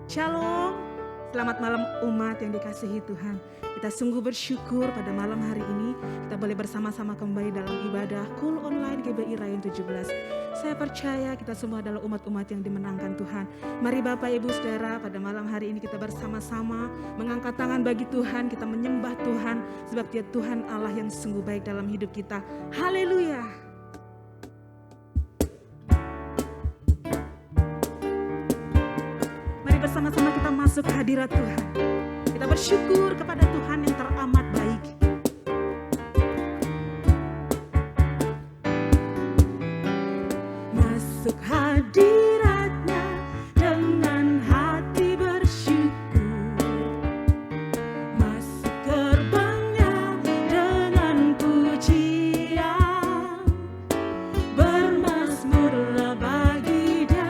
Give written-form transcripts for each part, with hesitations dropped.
Shalom, selamat malam umat yang dikasihi Tuhan. Kita sungguh bersyukur pada malam hari ini kita boleh bersama-sama kembali dalam ibadah Cool Online GBI Rayon 17. Saya percaya kita semua adalah umat-umat yang dimenangkan Tuhan. Mari Bapak Ibu Saudara, pada malam hari ini kita bersama-sama mengangkat tangan bagi Tuhan, kita menyembah Tuhan sebab Dia Tuhan Allah yang sungguh baik dalam hidup kita. Haleluya. Bersama-sama kita masuk ke hadirat Tuhan. Kita bersyukur kepada Tuhan yang teramat baik. Masuk hadirat-Nya dengan hati bersyukur. Masuk gerbang-Nya dengan pujian. Bermazmurlah bagi Dia.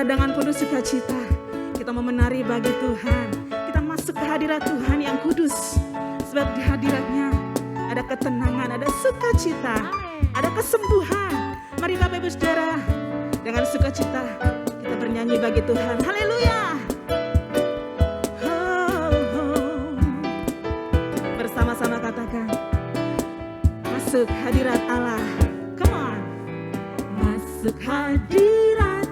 Dengan penuh sukacita kita memenari bagi Tuhan. Kita masuk ke hadirat Tuhan yang kudus. Sebab di hadirat-Nya ada ketenangan, ada sukacita, ada kesembuhan. Mari Bapak Ibu Saudara, dengan sukacita kita bernyanyi bagi Tuhan. Haleluya. Bersama-sama katakan, masuk hadirat Allah. Come on. Masuk hadirat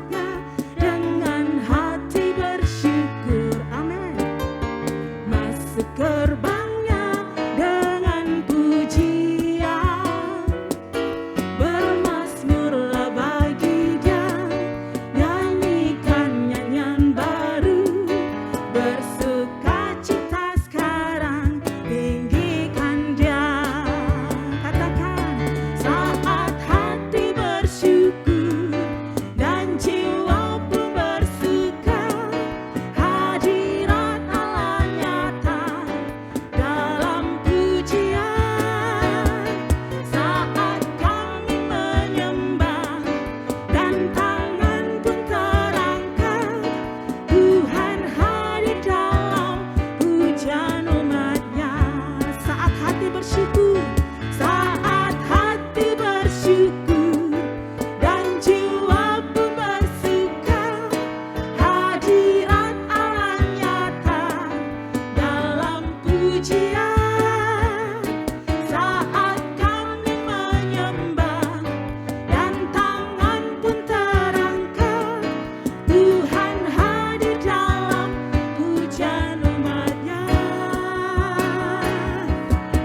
gerbang-Nya dengan pujian. Bermazmurlah bagi Dia, nyanyikan nyanyian baru. Bersukacita sekarang, tinggikan Dia. Katakan, saat hati bersyukur dan jiwa pun bersuka. Hadirat Allah nyata dalam pujian. Saat kami menyembah dan tangan pun terangkat, Tuhan hadir dalam pujian umat-Nya. Saat hati bersyukur, saat hati bersyukur dan jiwa pun bersuka. Hadirat Allah nyata dalam pujian. Saat kami menyembah dan tangan pun terangkat, Tuhan hadir dalam pujian umat-Nya.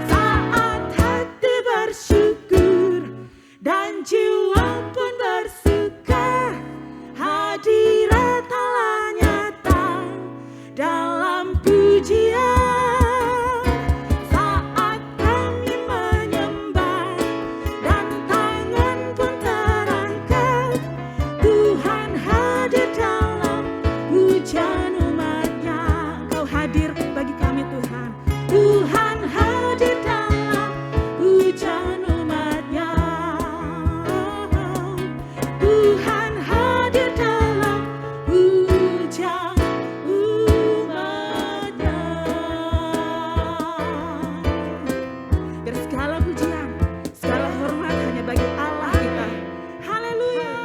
Saat hati bersyukur dan jiwa pun bersuka. Hadirat Allah nyata dalam pujian. Saat kami menyembah dan tangan pun terangkat, Tuhan hadir dalam pujian umat-Nya. Kau hadir bagi kami Tuhan. Tuhan hadir dalam pujian umat-Nya. Tuhan hadir dalam pujian umat-Nya. Biar segala pujian, segala hormat hanya bagi Allah kita. Haleluya.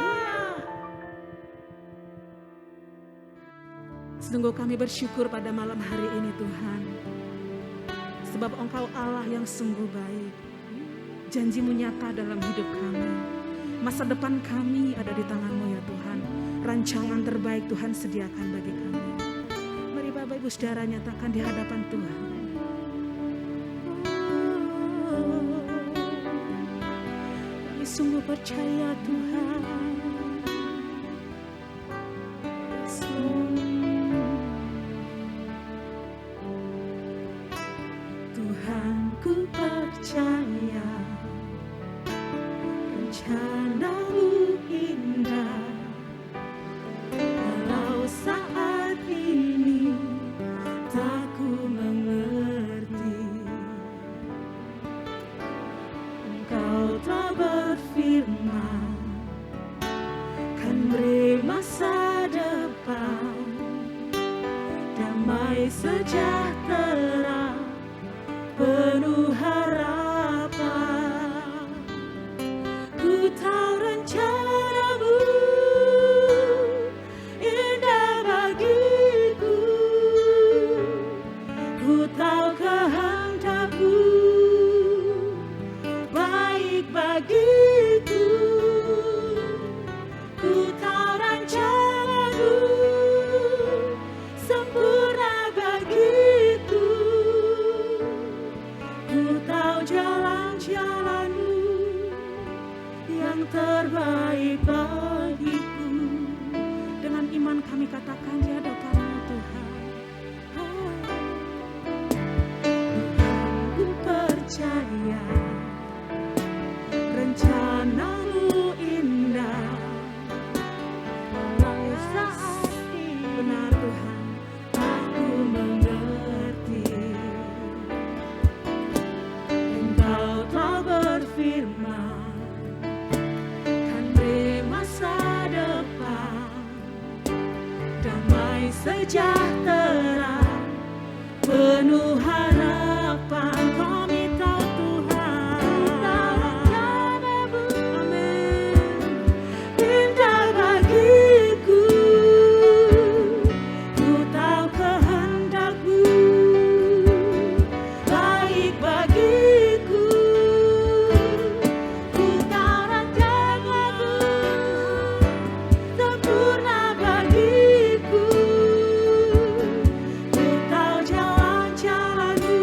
Sungguh kami bersyukur pada malam hari ini Tuhan. sebab Engkau Allah yang sungguh baik. Janji-Mu nyata dalam hidup kami. Masa depan kami ada di tangan-Mu ya Tuhan. Rancangan terbaik Tuhan sediakan bagi kami. Mari Bapak Ibu Saudara nyatakan di hadapan Tuhan. Kami sungguh percaya Tuhan. Tuhan ku percaya rencana-Mu indah. Walau saat ini tak ku mengerti, Engkau telah berfirman kan beri masa depan, damai sejahtera penuh harapan. Ku tahu rencana-Mu indah bagiku, ku tahu kehendak-Mu baik bagiku. Ku tahu rencana-Mu sempurna bagiku. Ku tahu jalan-jalan-Mu yang terbaik bagiku. Dengan iman kami katakan di hadapan-Mu Tuhan. Tuhan ku percaya rencana-Mu indah. Walau saat ini benar Tuhan aku mengerti, Engkau telah berfirman kan beri masa depan, damai sejahtera penuh harapan. Kami tahu Tuhan, amin, indah bagiku. Ku tahu kehendak-Mu baik bagiku. Ku tahu rencana-Mu sempurna bagiku. Ku tahu jalan-jalan-Mu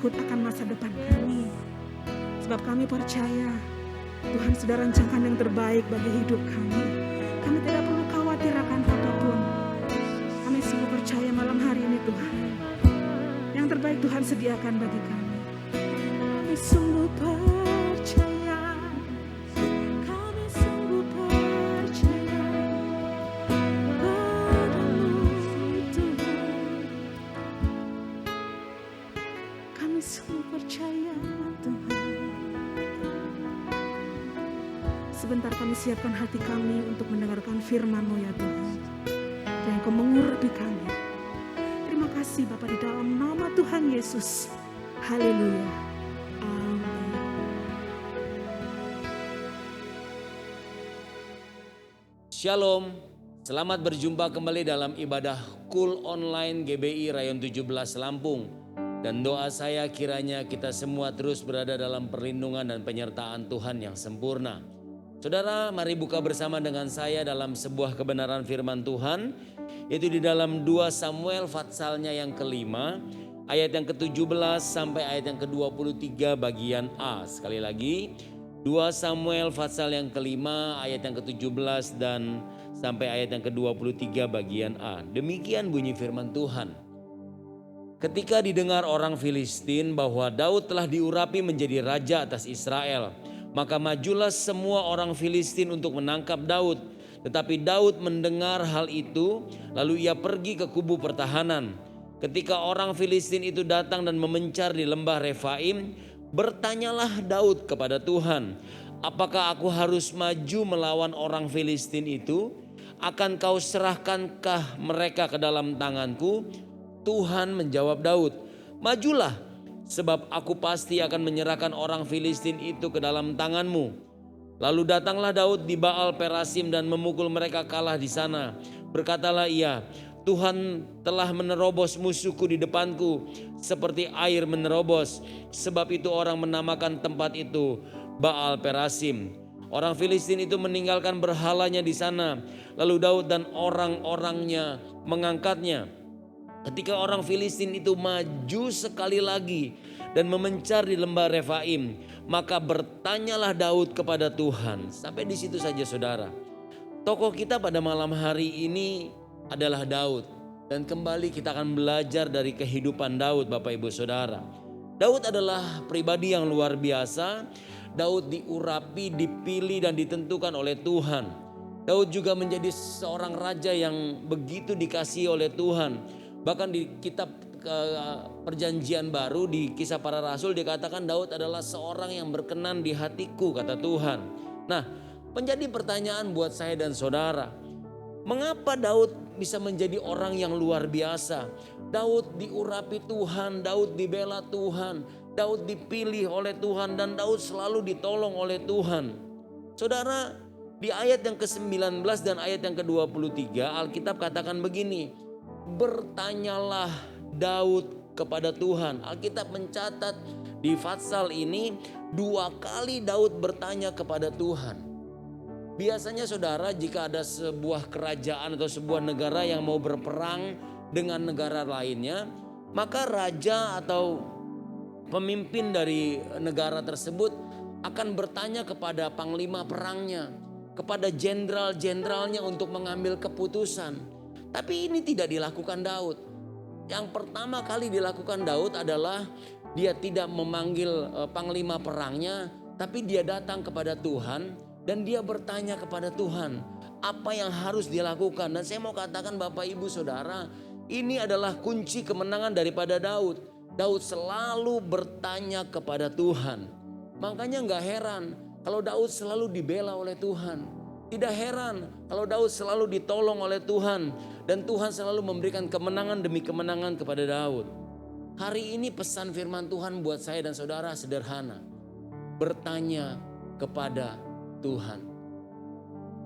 takut akan masa depan kami. Sebab kami percaya Tuhan sudah rencanakan yang terbaik bagi hidup kami. Kami tidak perlu khawatir akan apapun. Kami sungguh percaya malam hari ini Tuhan, yang terbaik Tuhan sediakan bagi kami. Kami sungguh percaya, kami sungguh percaya padamu Tuhan. Kami sungguh percaya Tuhan. Sebentar kami siapkan hati kami untuk mendengarkan firman-Mu ya Tuhan, yang Kau mengurapi kami. Terima kasih Bapa di dalam nama Tuhan Yesus. Haleluya. Amin. Shalom, selamat berjumpa kembali dalam ibadah Cool Online GBI Rayon 17 Lampung. Dan doa saya kiranya kita semua terus berada dalam perlindungan dan penyertaan Tuhan yang sempurna. Saudara, mari buka bersama dengan saya dalam sebuah kebenaran firman Tuhan, yaitu di dalam 2 Samuel fatsalnya yang kelima, ayat yang ke-17 sampai ayat yang ke-23 bagian A. Sekali lagi, 2 Samuel fatsal yang kelima, ayat yang ke-17 dan sampai ayat yang ke-23 bagian A. Demikian bunyi firman Tuhan. Ketika didengar orang Filistin bahwa Daud telah diurapi menjadi raja atas Israel, maka majulah semua orang Filistin untuk menangkap Daud. Tetapi Daud mendengar hal itu, lalu ia pergi ke kubu pertahanan. Ketika orang Filistin itu datang dan memencar di lembah Refaim, bertanyalah Daud kepada Tuhan, apakah aku harus maju melawan orang Filistin itu? Akan kau serahkankah mereka ke dalam tanganku? Tuhan menjawab Daud, majulah, sebab aku pasti akan menyerahkan orang Filistin itu ke dalam tanganmu. Lalu datanglah Daud di Baal Perasim dan memukul mereka kalah di sana. Berkatalah ia, Tuhan telah menerobos musuhku di depanku seperti air menerobos. Sebab itu orang menamakan tempat itu Baal Perasim. Orang Filistin itu meninggalkan berhalanya di sana. Lalu Daud dan orang-orangnya mengangkatnya. Ketika orang Filistin itu maju sekali lagi dan memencar di lembah Refaim, maka bertanyalah Daud kepada Tuhan. Sampai di situ saja saudara. Tokoh kita pada malam hari ini adalah Daud. Dan kembali kita akan belajar dari kehidupan Daud, Bapak Ibu Saudara. Daud adalah pribadi yang luar biasa. Daud diurapi, dipilih dan ditentukan oleh Tuhan. Daud juga menjadi seorang raja yang begitu dikasihi oleh Tuhan. Bahkan di kitab Perjanjian Baru di Kisah Para Rasul dikatakan Daud adalah seorang yang berkenan di hatiku, kata Tuhan. Nah, menjadi pertanyaan buat saya dan saudara, mengapa Daud bisa menjadi orang yang luar biasa? Daud diurapi Tuhan, Daud dibela Tuhan, Daud dipilih oleh Tuhan, dan Daud selalu ditolong oleh Tuhan. Saudara, di ayat yang ke-19 dan ayat yang ke-23 Alkitab katakan begini, bertanyalah Daud kepada Tuhan. Alkitab mencatat di fatsal ini 2 kali Daud bertanya kepada Tuhan. Biasanya saudara, jika ada sebuah kerajaan atau sebuah negara yang mau berperang dengan negara lainnya, maka raja atau pemimpin dari negara tersebut akan bertanya kepada panglima perangnya, kepada jenderal-jenderalnya untuk mengambil keputusan. Tapi ini tidak dilakukan Daud. Yang pertama kali dilakukan Daud adalah dia tidak memanggil panglima perangnya, tapi dia datang kepada Tuhan dan dia bertanya kepada Tuhan apa yang harus dilakukan. Dan saya mau katakan Bapak Ibu Saudara, ini adalah kunci kemenangan daripada Daud. Daud selalu bertanya kepada Tuhan. Makanya gak heran kalau Daud selalu dibela oleh Tuhan. Tidak heran kalau Daud selalu ditolong oleh Tuhan. Dan Tuhan selalu memberikan kemenangan demi kemenangan kepada Daud. Hari ini pesan firman Tuhan buat saya dan saudara sederhana. Bertanya kepada Tuhan.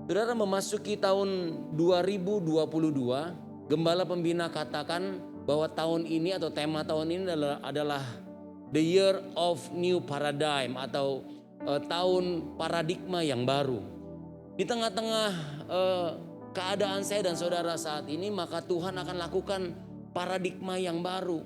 Saudara, memasuki tahun 2022, Gembala Pembina katakan bahwa tahun ini atau tema tahun ini adalah The Year of New Paradigm atau tahun paradigma yang baru. Di tengah-tengah keadaan saya dan saudara saat ini, maka Tuhan akan lakukan paradigma yang baru.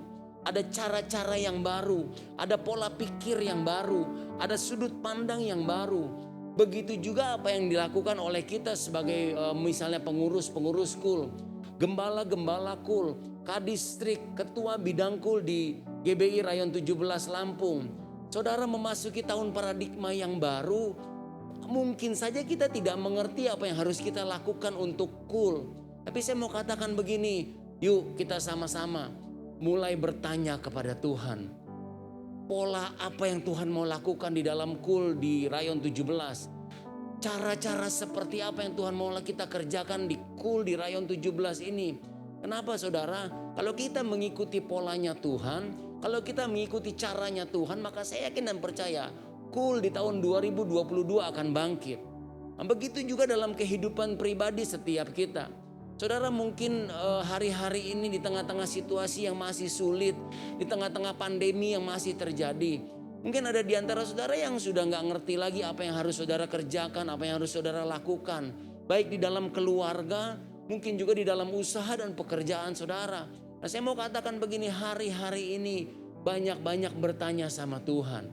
ada cara-cara yang baru, ada pola pikir yang baru, ada sudut pandang yang baru. Begitu juga apa yang dilakukan oleh kita sebagai misalnya pengurus-pengurus KUL, gembala-gembala KUL, kadistrik, ketua bidang KUL di GBI Rayon 17 Lampung. Saudara memasuki tahun paradigma yang baru, mungkin saja kita tidak mengerti apa yang harus kita lakukan untuk KUL. Tapi saya mau katakan begini, yuk kita sama-sama mulai bertanya kepada Tuhan. Pola apa yang Tuhan mau lakukan di dalam KUL di Rayon 17. Cara-cara seperti apa yang Tuhan mau kita kerjakan di KUL di Rayon 17 ini. Kenapa saudara? Kalau kita mengikuti polanya Tuhan, kalau kita mengikuti caranya Tuhan, maka saya yakin dan percaya KUL di tahun 2022 akan bangkit. Nah, begitu juga dalam kehidupan pribadi setiap kita. Saudara mungkin hari-hari ini di tengah-tengah situasi yang masih sulit, di tengah-tengah pandemi yang masih terjadi. Mungkin ada di antara saudara yang sudah gak ngerti lagi apa yang harus saudara kerjakan, apa yang harus saudara lakukan. Baik di dalam keluarga, mungkin juga di dalam usaha dan pekerjaan saudara. Nah, saya mau katakan begini, hari-hari ini banyak-banyak bertanya sama Tuhan.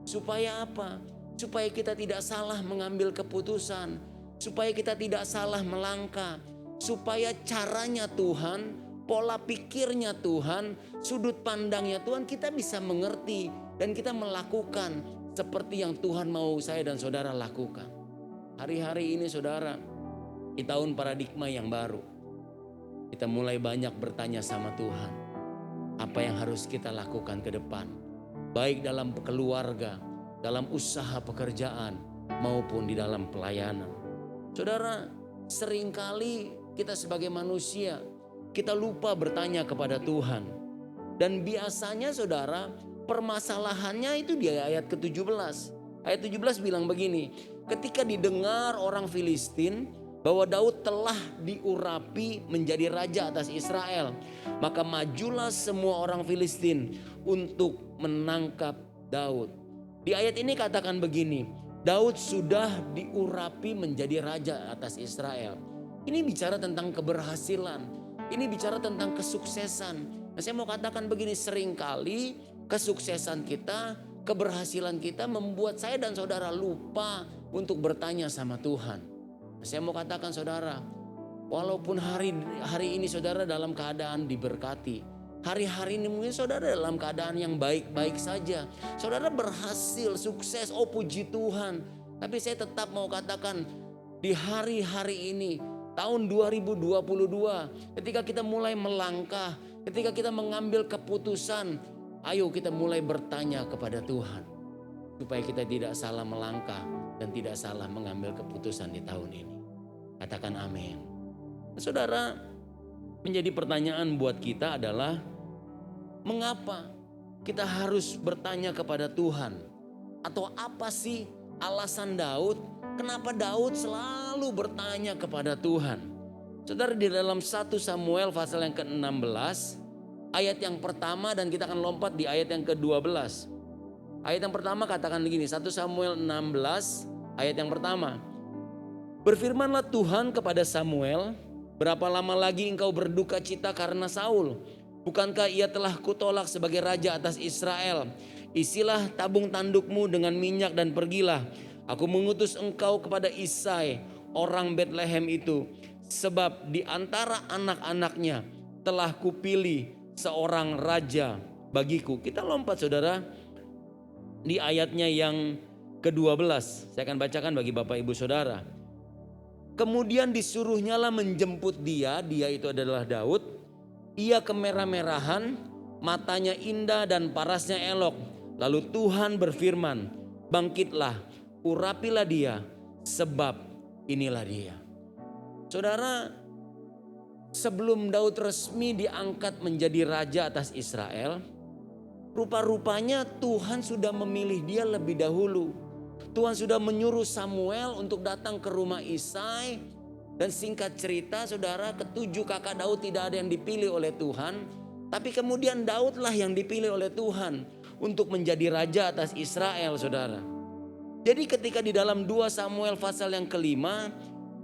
Supaya apa? Supaya kita tidak salah mengambil keputusan. Supaya kita tidak salah melangkah. Supaya caranya Tuhan, pola pikirnya Tuhan, sudut pandangnya Tuhan kita bisa mengerti. Dan kita melakukan seperti yang Tuhan mau saya dan saudara lakukan. Hari-hari ini saudara, di tahun paradigma yang baru, kita mulai banyak bertanya sama Tuhan. Apa yang harus kita lakukan ke depan. Baik dalam keluarga, dalam usaha pekerjaan, maupun di dalam pelayanan. Saudara, seringkali kita sebagai manusia, kita lupa bertanya kepada Tuhan. Dan biasanya saudara, permasalahannya itu di ayat ke-17. Ayat 17 bilang begini, ketika didengar orang Filistin bahwa Daud telah diurapi menjadi raja atas Israel, maka majulah semua orang Filistin untuk menangkap Daud. Di ayat ini katakan begini, Daud sudah diurapi menjadi raja atas Israel. Ini bicara tentang keberhasilan, ini bicara tentang kesuksesan. Nah, saya mau katakan begini, seringkali kesuksesan kita, keberhasilan kita membuat saya dan saudara lupa untuk bertanya sama Tuhan. Nah, saya mau katakan saudara, walaupun hari ini saudara dalam keadaan diberkati, hari-hari ini mungkin saudara dalam keadaan yang baik-baik saja, saudara berhasil, sukses, oh puji Tuhan. Tapi saya tetap mau katakan di hari-hari ini, tahun 2022, ketika kita mulai melangkah, ketika kita mengambil keputusan, ayo kita mulai bertanya kepada Tuhan. Supaya kita tidak salah melangkah dan tidak salah mengambil keputusan di tahun ini. Katakan amin. Saudara, menjadi pertanyaan buat kita adalah, mengapa kita harus bertanya kepada Tuhan? Atau apa sih alasan Daud? Kenapa Daud selalu bertanya kepada Tuhan? Saudara, di dalam 1 Samuel pasal yang ke-16, ayat yang pertama, dan kita akan lompat di ayat yang ke-12. Ayat yang pertama katakan begini, 1 Samuel 16 ayat yang pertama. Berfirmanlah Tuhan kepada Samuel, berapa lama lagi engkau berduka cita karena Saul? Bukankah ia telah kutolak sebagai raja atas Israel? Isilah tabung tandukmu dengan minyak dan pergilah. Aku mengutus engkau kepada Isai, orang Betlehem itu. Sebab di antara anak-anaknya telah kupilih seorang raja bagiku. Kita lompat saudara di ayatnya yang ke-12. Saya akan bacakan bagi Bapak Ibu Saudara. Kemudian disuruhnyalah menjemput dia itu adalah Daud. Ia kemerah-merahan, matanya indah dan parasnya elok. Lalu Tuhan berfirman, bangkitlah, urapilah dia, sebab inilah dia. Saudara, sebelum Daud resmi diangkat menjadi raja atas Israel, rupa-rupanya Tuhan sudah memilih dia lebih dahulu. Tuhan sudah menyuruh Samuel untuk datang ke rumah Isai. Dan singkat cerita saudara, ketujuh kakak Daud tidak ada yang dipilih oleh Tuhan. Tapi kemudian Daudlah yang dipilih oleh Tuhan untuk menjadi raja atas Israel saudara. Jadi ketika di dalam 2 Samuel pasal yang ke-5,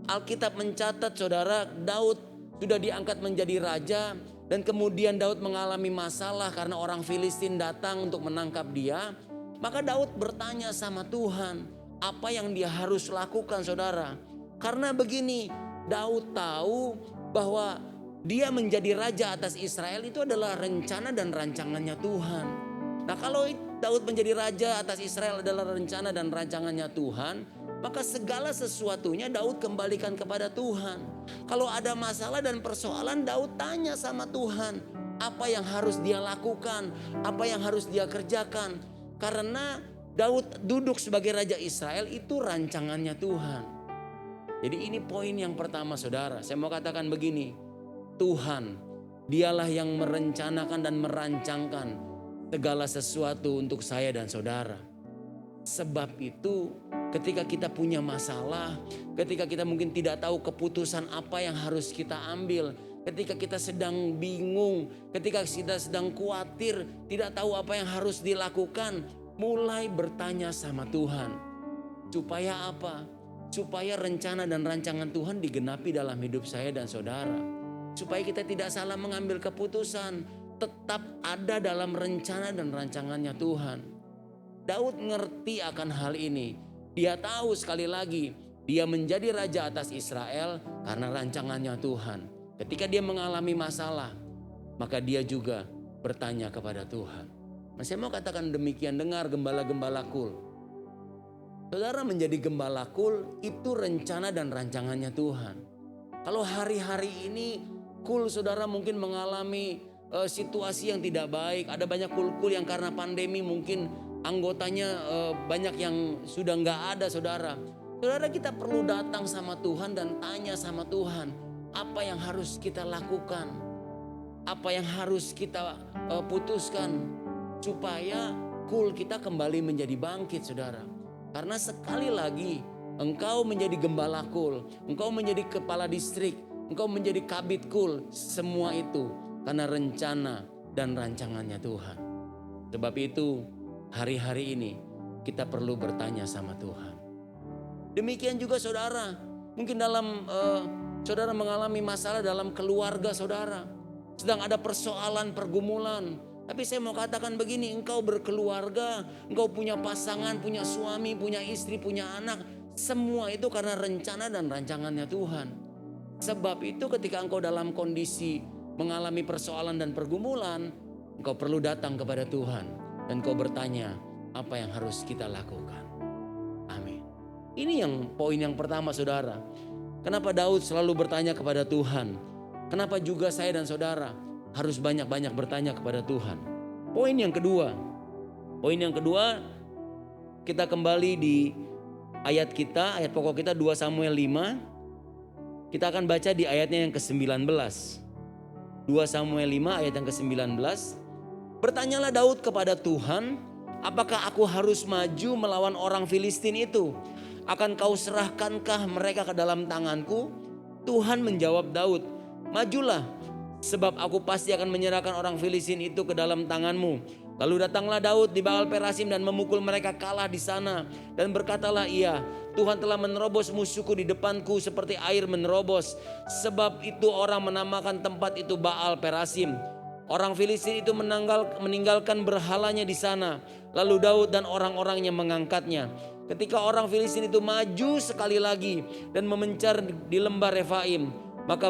Alkitab mencatat saudara, Daud sudah diangkat menjadi raja. dan kemudian Daud mengalami masalah karena orang Filistin datang untuk menangkap dia, maka Daud bertanya sama Tuhan, apa yang dia harus lakukan, saudara? Karena begini, Daud tahu bahwa dia menjadi raja atas Israel itu adalah rencana dan rancangannya Tuhan. Nah, kalau Daud menjadi raja atas Israel adalah rencana dan rancangannya Tuhan, maka segala sesuatunya Daud kembalikan kepada Tuhan. Kalau ada masalah dan persoalan, Daud tanya sama Tuhan, apa yang harus dia lakukan, apa yang harus dia kerjakan. Karena Daud duduk sebagai raja Israel itu rancangannya Tuhan. Jadi ini poin yang pertama, saudara. Saya mau katakan begini, Tuhan, dialah yang merencanakan dan merancangkan segala sesuatu untuk saya dan saudara. Sebab itu ketika kita punya masalah, ketika kita mungkin tidak tahu keputusan apa yang harus kita ambil, ketika kita sedang bingung, ketika kita sedang khawatir, tidak tahu apa yang harus dilakukan, mulai bertanya sama Tuhan. Supaya apa? Supaya rencana dan rancangan Tuhan digenapi dalam hidup saya dan saudara. Supaya kita tidak salah mengambil keputusan, tetap ada dalam rencana dan rancangannya Tuhan. Daud ngerti akan hal ini. Dia tahu sekali lagi, dia menjadi raja atas Israel karena rancangannya Tuhan. Ketika dia mengalami masalah, maka dia juga bertanya kepada Tuhan. Saya mau katakan demikian, dengar gembala-gembala kul. Saudara, menjadi gembala kul itu rencana dan rancangannya Tuhan. Kalau hari-hari ini kul saudara mungkin mengalami situasi yang tidak baik. Ada banyak kul-kul yang karena pandemi mungkin anggotanya banyak yang sudah nggak ada, saudara. Saudara, kita perlu datang sama Tuhan dan tanya sama Tuhan, apa yang harus kita lakukan, apa yang harus kita putuskan supaya kul kita kembali menjadi bangkit, saudara. Karena sekali lagi engkau menjadi gembala kul, engkau menjadi kepala distrik, engkau menjadi kabit kul, semua itu karena rencana dan rancangannya Tuhan. Sebab itu hari-hari ini kita perlu bertanya sama Tuhan. Demikian juga saudara, mungkin dalam saudara mengalami masalah dalam keluarga saudara, sedang ada persoalan, pergumulan. Tapi saya mau katakan begini, engkau berkeluarga, engkau punya pasangan, punya suami, punya istri, punya anak, semua itu karena rencana dan rancangannya Tuhan. Sebab itu ketika engkau dalam kondisi mengalami persoalan dan pergumulan, engkau perlu datang kepada Tuhan dan engkau bertanya, apa yang harus kita lakukan. Amin. Ini yang poin yang pertama, saudara. Kenapa Daud selalu bertanya kepada Tuhan? Kenapa juga saya dan saudara harus banyak-banyak bertanya kepada Tuhan? Poin yang kedua. Poin yang kedua, kita kembali di ayat kita, ayat pokok kita 2 Samuel 5. Kita akan baca di ayatnya yang ke-19. 2 Samuel 5 ayat yang ke-19. Bertanyalah Daud kepada Tuhan, apakah aku harus maju melawan orang Filistin itu? Akan kau serahkankah mereka ke dalam tanganku? Tuhan menjawab Daud, majulah, sebab aku pasti akan menyerahkan orang Filistin itu ke dalam tanganmu. Lalu datanglah Daud di Baal Perasim dan memukul mereka kalah di sana. Dan berkatalah ia, Tuhan telah menerobos musuhku di depanku seperti air menerobos. Sebab itu orang menamakan tempat itu Baal Perasim. Orang Filistin itu meninggalkan berhalanya di sana. Lalu Daud dan orang-orangnya mengangkatnya. Ketika orang Filistin itu maju sekali lagi dan memencar di lembah Refaim, maka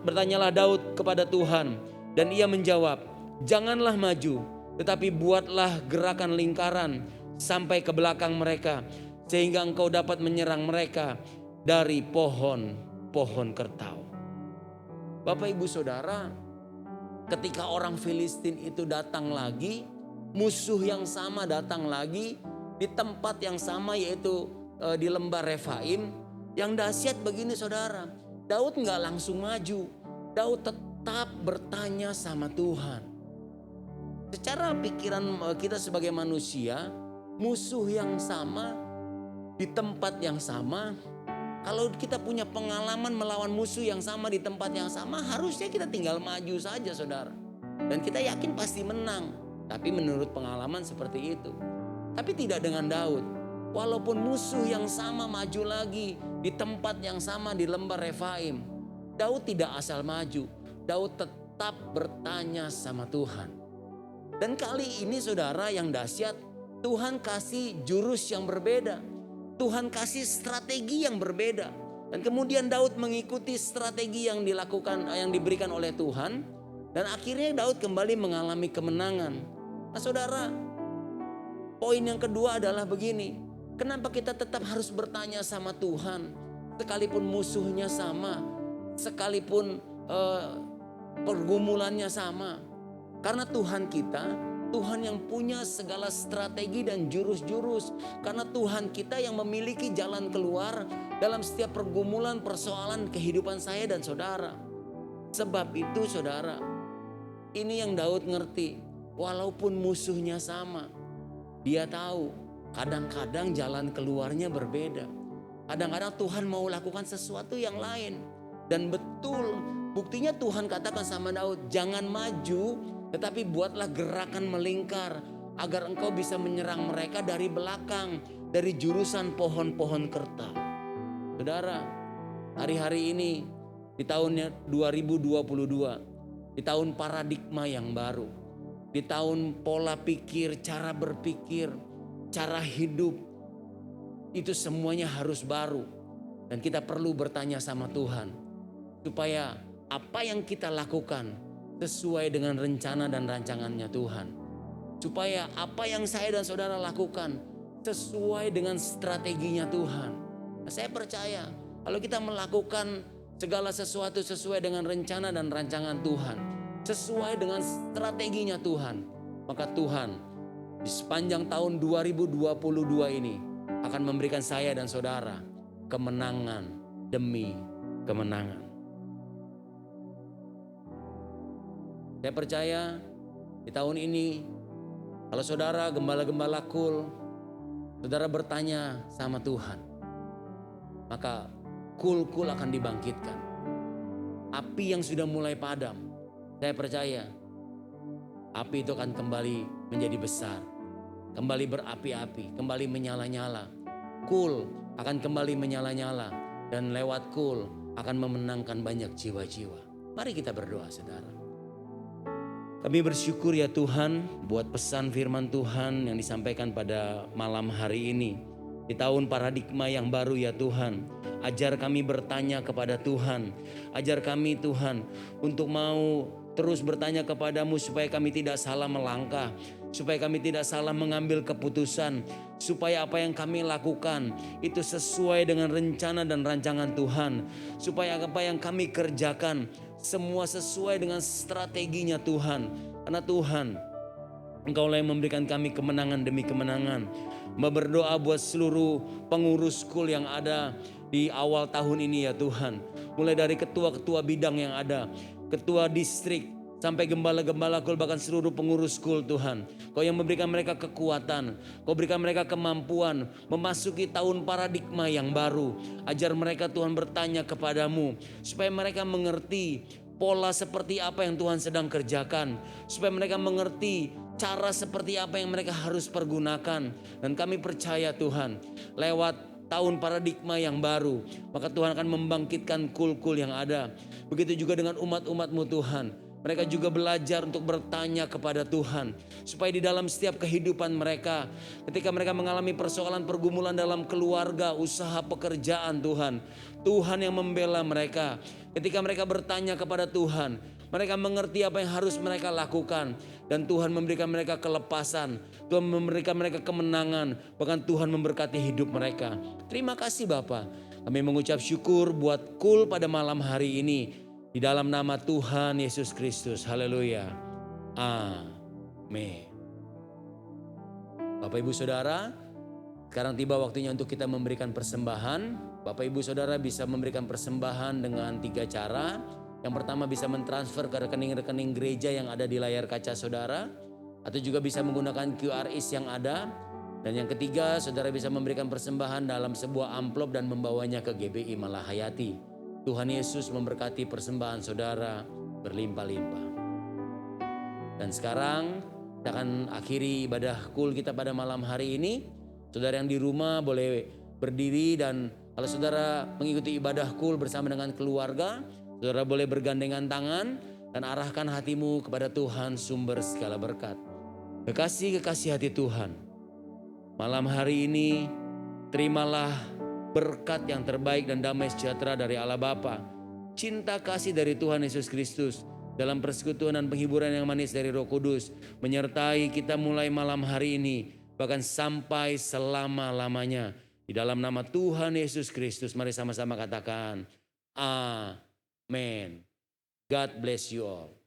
bertanyalah Daud kepada Tuhan, dan ia menjawab, janganlah maju, tetapi buatlah gerakan lingkaran sampai ke belakang mereka, sehingga engkau dapat menyerang mereka dari pohon-pohon kertau. Bapak ibu saudara, ketika orang Filistin itu datang lagi, musuh yang sama datang lagi di tempat yang sama, yaitu di lembah Refaim. Yang dahsyat begini saudara, Daud nggak langsung maju. Daud tetap bertanya sama Tuhan. Secara pikiran kita sebagai manusia, musuh yang sama di tempat yang sama. Kalau kita punya pengalaman melawan musuh yang sama di tempat yang sama, harusnya kita tinggal maju saja saudara. Dan kita yakin pasti menang. Tapi menurut pengalaman seperti itu. Tapi tidak dengan Daud. Walaupun musuh yang sama maju lagi di tempat yang sama di lembah Refaim, Daud tidak asal maju. Daud tetap tetap bertanya sama Tuhan. Dan kali ini saudara yang dahsyat, Tuhan kasih jurus yang berbeda. Tuhan kasih strategi yang berbeda. Dan kemudian Daud mengikuti strategi yang dilakukan, yang diberikan oleh Tuhan. Dan akhirnya Daud kembali mengalami kemenangan. Nah saudara, poin yang kedua adalah begini. Kenapa kita tetap harus bertanya sama Tuhan? Sekalipun musuhnya sama, sekalipun pergumulannya sama. Karena Tuhan kita, Tuhan yang punya segala strategi dan jurus-jurus. Karena Tuhan kita yang memiliki jalan keluar dalam setiap pergumulan, persoalan kehidupan saya dan saudara. Sebab itu saudara, ini yang Daud ngerti. Walaupun musuhnya sama, dia tahu kadang-kadang jalan keluarnya berbeda. Kadang-kadang Tuhan mau lakukan sesuatu yang lain. Dan betul, buktinya Tuhan katakan sama Daud, jangan maju, tetapi buatlah gerakan melingkar agar engkau bisa menyerang mereka dari belakang, dari jurusan pohon-pohon kerta. Saudara, hari-hari ini di tahun 2022, di tahun paradigma yang baru, di tahun pola pikir, cara berpikir, cara hidup, itu semuanya harus baru. Dan kita perlu bertanya sama Tuhan, supaya apa yang kita lakukan sesuai dengan rencana dan rancangannya Tuhan. Supaya apa yang saya dan saudara lakukan sesuai dengan strateginya Tuhan. Nah, saya percaya kalau kita melakukan segala sesuatu sesuai dengan rencana dan rancangan Tuhan, sesuai dengan strateginya Tuhan, maka Tuhan di sepanjang tahun 2022 ini akan memberikan saya dan saudara kemenangan demi kemenangan. Saya percaya di tahun ini kalau saudara gembala-gembala kul, saudara bertanya sama Tuhan, maka kul-kul akan dibangkitkan. Api yang sudah mulai padam, saya percaya api itu akan kembali menjadi besar, kembali berapi-api, kembali menyala-nyala. Kul akan kembali menyala-nyala dan lewat kul akan memenangkan banyak jiwa-jiwa. Mari kita berdoa saudara. Kami bersyukur ya Tuhan buat pesan firman Tuhan yang disampaikan pada malam hari ini. Di tahun paradigma yang baru ya Tuhan, ajar kami bertanya kepada Tuhan. Ajar kami Tuhan untuk mau terus bertanya kepadamu supaya kami tidak salah melangkah. Supaya kami tidak salah mengambil keputusan. Supaya apa yang kami lakukan itu sesuai dengan rencana dan rancangan Tuhan. Supaya apa yang kami kerjakan semua sesuai dengan strateginya Tuhan. Karena Tuhan, Engkaulah yang memberikan kami kemenangan demi kemenangan. Berdoa buat seluruh pengurus kul yang ada di awal tahun ini ya Tuhan. Mulai dari ketua-ketua bidang yang ada, ketua distrik, sampai gembala-gembala kul, bahkan seluruh pengurus kul Tuhan. Kau yang memberikan mereka kekuatan, Kau berikan mereka kemampuan memasuki tahun paradigma yang baru. Ajar mereka Tuhan bertanya kepadamu, supaya mereka mengerti pola seperti apa yang Tuhan sedang kerjakan. Supaya mereka mengerti cara seperti apa yang mereka harus pergunakan. Dan kami percaya Tuhan, lewat tahun paradigma yang baru, maka Tuhan akan membangkitkan kul-kul yang ada. Begitu juga dengan umat-umat-Mu Tuhan. Mereka juga belajar untuk bertanya kepada Tuhan. Supaya di dalam setiap kehidupan mereka, ketika mereka mengalami persoalan pergumulan dalam keluarga, usaha, pekerjaan Tuhan, Tuhan yang membela mereka. Ketika mereka bertanya kepada Tuhan, mereka mengerti apa yang harus mereka lakukan. Dan Tuhan memberikan mereka kelepasan. Tuhan memberikan mereka kemenangan. Bahkan Tuhan memberkati hidup mereka. Terima kasih Bapa. Kami mengucap syukur buat kul pada malam hari ini. Di dalam nama Tuhan Yesus Kristus. Haleluya. Amin. Bapak Ibu Saudara, sekarang tiba waktunya untuk kita memberikan persembahan. Bapak Ibu Saudara bisa memberikan persembahan dengan 3 cara. Yang pertama bisa mentransfer ke rekening-rekening gereja yang ada di layar kaca saudara. Atau juga bisa menggunakan QRIS yang ada. Dan yang ketiga, saudara bisa memberikan persembahan dalam sebuah amplop dan membawanya ke GBI Malahayati. Tuhan Yesus memberkati persembahan saudara berlimpah-limpah. Dan sekarang kita akan akhiri ibadah kul kita pada malam hari ini. Saudara yang di rumah boleh berdiri, dan kalau saudara mengikuti ibadah kul bersama dengan keluarga, saudara boleh bergandengan tangan. dan arahkan hatimu kepada Tuhan sumber segala berkat. Kekasih-kekasih hati Tuhan, malam hari ini terimalah berkat yang terbaik dan damai sejahtera dari Allah Bapa, cinta kasih dari Tuhan Yesus Kristus, dalam persekutuan dan penghiburan yang manis dari Roh Kudus, menyertai kita mulai malam hari ini, bahkan sampai selama-lamanya. Di dalam nama Tuhan Yesus Kristus, mari sama-sama katakan, Amen. God bless you all.